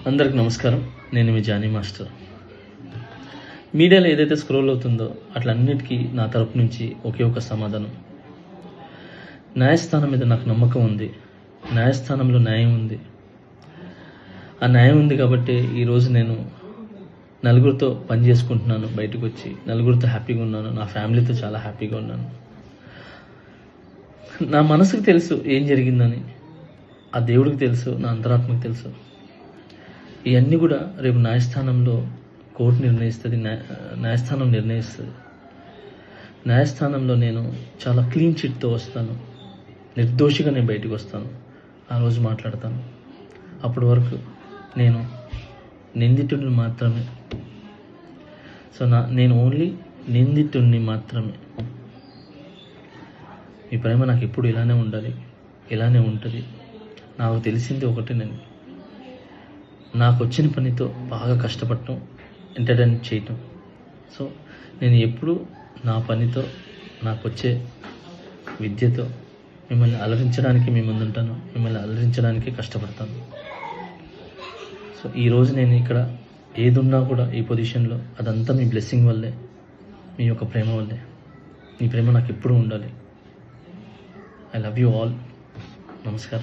అందరికి నమస్కారం. నేను మీ జానీ మాస్టర్. మీడియాలో ఏదైతే స్క్రోల్ అవుతుందో అట్లన్నిటికీ నా తరపు నుంచి ఒకే ఒక సమాధానం. న్యాయస్థానం మీద నాకు నమ్మకం ఉంది. న్యాయస్థానంలో న్యాయం ఉంది. ఆ న్యాయం ఉంది కాబట్టి ఈరోజు నేను నలుగురితో పని చేసుకుంటున్నాను. బయటకు వచ్చి నలుగురితో హ్యాపీగా ఉన్నాను. నా ఫ్యామిలీతో చాలా హ్యాపీగా ఉన్నాను. నా మనసుకు తెలుసు ఏం జరిగిందని, ఆ దేవుడికి తెలుసు, నా అంతరాత్మకు తెలుసు. ఇవన్నీ కూడా రేపు న్యాయస్థానంలో కోర్టు నిర్ణయిస్తుంది, న్యాయస్థానం నిర్ణయిస్తుంది. న్యాయస్థానంలో నేను చాలా క్లీన్ చిట్తో వస్తాను. నిర్దోషిగా నేను బయటకు వస్తాను. ఆ రోజు మాట్లాడతాను. అప్పటి వరకు నేను నిందితుడిని మాత్రమే. నేను ఓన్లీ నిందితుడిని మాత్రమే. మీ ప్రేమ నాకు ఎప్పుడు ఇలానే ఉండాలి, ఇలానే ఉంటుంది. నాకు తెలిసింది ఒకటేనండి, నాకు వచ్చిన పనితో బాగా కష్టపడటం, ఎంటర్టైన్ చేయటం. సో నేను ఎప్పుడు నా పనితో, నాకు వచ్చే విద్యతో మిమ్మల్ని అలరించడానికి మీ ముందుంటాను. మిమ్మల్ని అలరించడానికి కష్టపడతాను. సో ఈరోజు నేను ఇక్కడ ఏదున్నా కూడా ఈ పొజిషన్లో అదంతా మీ బ్లెస్సింగ్ వల్లే, మీ యొక్క ప్రేమ వల్లే. మీ ప్రేమ నాకు ఎప్పుడూ ఉండాలి. I love you all. నమస్కారం.